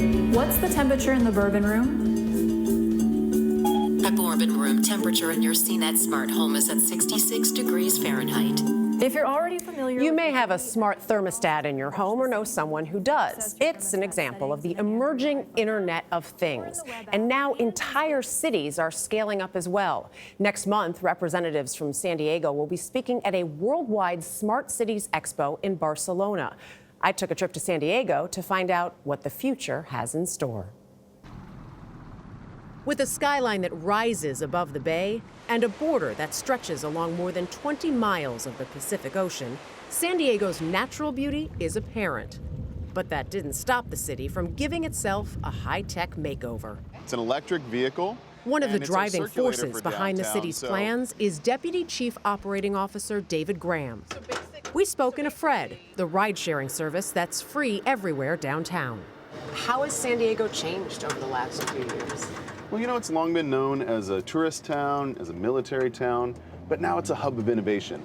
What's the temperature in the Bourbon Room? A Bourbon Room temperature in your CNET smart home is at 66 degrees Fahrenheit. If you're already familiar, you may have a smart thermostat in your home or know someone who does. It's an example of the emerging Internet of Things. And now entire cities are scaling up as well. Next month, representatives from San Diego will be speaking at a worldwide Smart Cities Expo in Barcelona. I took a trip to San Diego to find out what the future has in store. With a skyline that rises above the bay and a border that stretches along more than 20 miles of the Pacific Ocean, San Diego's natural beauty is apparent. But that didn't stop the city from giving itself a high-tech makeover. It's an electric vehicle. One of the driving forces behind the city's plans is Deputy Chief Operating Officer David Graham. We spoke in a Fred, the ride-sharing service that's free everywhere downtown. How has San Diego changed over the last few years? Well, you know, it's long been known as a tourist town, as a military town, but now it's a hub of innovation.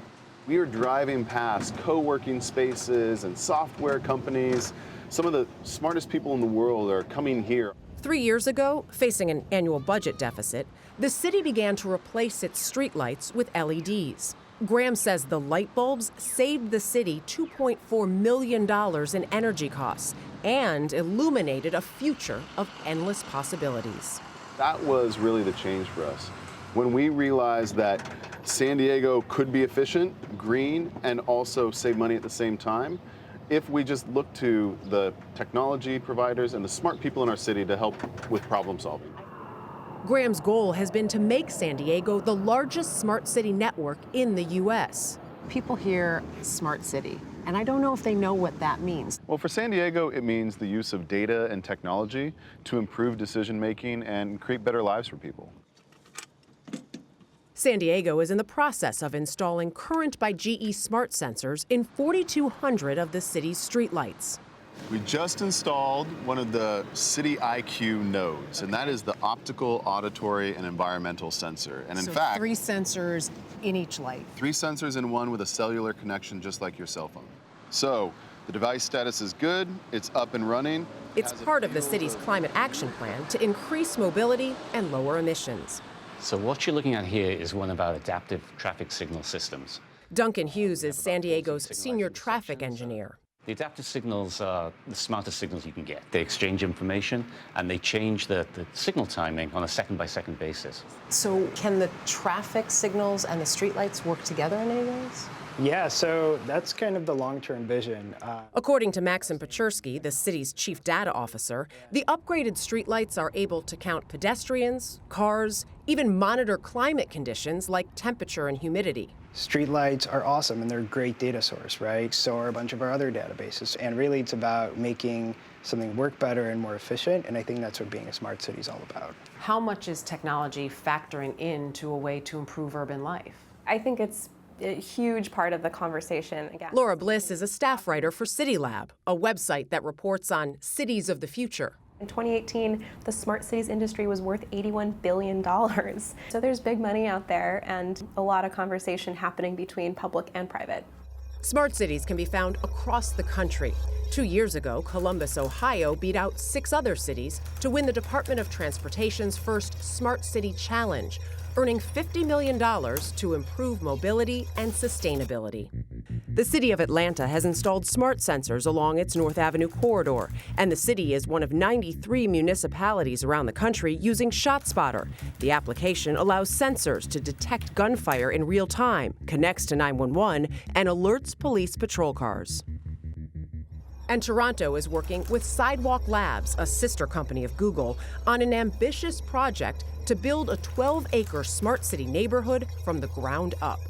We are driving past co-working spaces and software companies. Some of the smartest people in the world are coming here. 3 years ago, facing an annual budget deficit, the city began to replace its streetlights with LEDs. Graham says the light bulbs saved the city $2.4 million in energy costs and illuminated a future of endless possibilities. That was really the change for us. When we realized that San Diego could be efficient, green, and also save money at the same time, if we just look to the technology providers and the smart people in our city to help with problem solving. Graham's goal has been to make San Diego the largest smart city network in the U.S. People hear smart city, and I don't know if they know what that means. Well, for San Diego, it means the use of data and technology to improve decision-making and create better lives for people. San Diego is in the process of installing Current by GE smart sensors in 4,200 of the city's streetlights. We just installed one of the City IQ nodes, and that is the optical, auditory, and environmental sensor. And in fact, 3 sensors in each light. 3 sensors in one with a cellular connection just like your cell phone. So the device status is good, it's up and running. It's part of the city's climate action plan to increase mobility and lower emissions. So what you're looking at here is one of our adaptive traffic signal systems. Duncan Hughes is San Diego's senior traffic engineer. The adaptive signals are the smartest signals you can get. They exchange information and they change the signal timing on a second-by-second basis. So can the traffic signals and the streetlights work together in any ways? Yeah, so that's kind of the long-term vision. According to Maxim Pechersky, the city's chief data officer, the upgraded streetlights are able to count pedestrians, cars, even monitor climate conditions like temperature and humidity. Streetlights are awesome, and they're a great data source, right? So are a bunch of our other databases. And really, it's about making something work better and more efficient, and I think that's what being a smart city is all about. How much is technology factoring into a way to improve urban life? I think it's a huge part of the conversation. Again, Laura Bliss is a staff writer for CityLab, a website that reports on cities of the future. In 2018, the smart cities industry was worth $81 billion. So there's big money out there and a lot of conversation happening between public and private. Smart cities can be found across the country. 2 years ago, Columbus, Ohio beat out 6 other cities to win the Department of Transportation's first Smart City Challenge, earning $50 million to improve mobility and sustainability. The city of Atlanta has installed smart sensors along its North Avenue corridor, and the city is one of 93 municipalities around the country using ShotSpotter. The application allows sensors to detect gunfire in real time, connects to 911, and alerts police patrol cars. And Toronto is working with Sidewalk Labs, a sister company of Google, on an ambitious project to build a 12-acre smart city neighborhood from the ground up.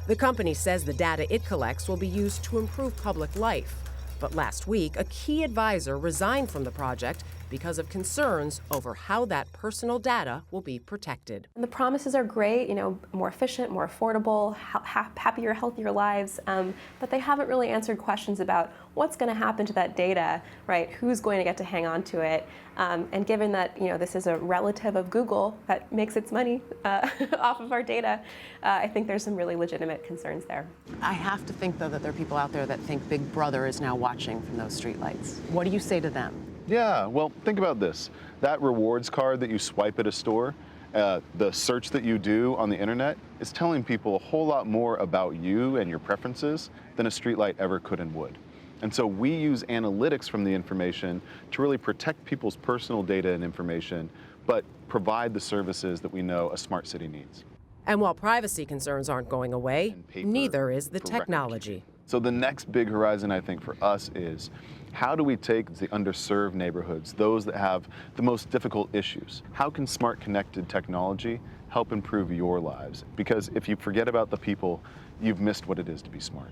The company says the data it collects will be used to improve public life. But last week, a key advisor resigned from the project because of concerns over how that personal data will be protected. And the promises are great, more efficient, more affordable, happier, healthier lives, but they haven't really answered questions about what's going to happen to that data, right? Who's going to get to hang on to it? And given that this is a relative of Google that makes its money off of our data, I think there's some really legitimate concerns there. I have to think, though, that there are people out there that think Big Brother is now watching from those streetlights. What do you say to them? Yeah, well, think about this. That rewards card that you swipe at a store, the search that you do on the internet is telling people a whole lot more about you and your preferences than a streetlight ever could and would. And so we use analytics from the information to really protect people's personal data and information, but provide the services that we know a smart city needs. And while privacy concerns aren't going away, And paper neither is the for record technology. So the next big horizon, I think, for us is how do we take the underserved neighborhoods, those that have the most difficult issues? How can smart connected technology help improve your lives? Because if you forget about the people, you've missed what it is to be smart.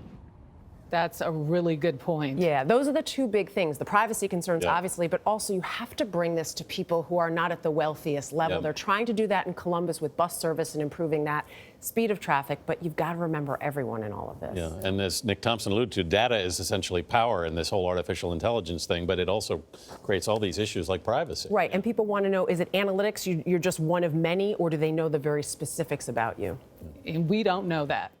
That's a really good point. Yeah, those are the two big things. The privacy concerns, obviously, but also you have to bring this to people who are not at the wealthiest level. They're trying to do that in Columbus with bus service and improving that speed of traffic, but you've got to remember everyone in all of this. Yeah, and as Nick Thompson alluded to, data is essentially power in this whole artificial intelligence thing, but it also creates all these issues like privacy. Right, and people want to know, is it analytics, you're just one of many, or do they know the very specifics about you? And we don't know that.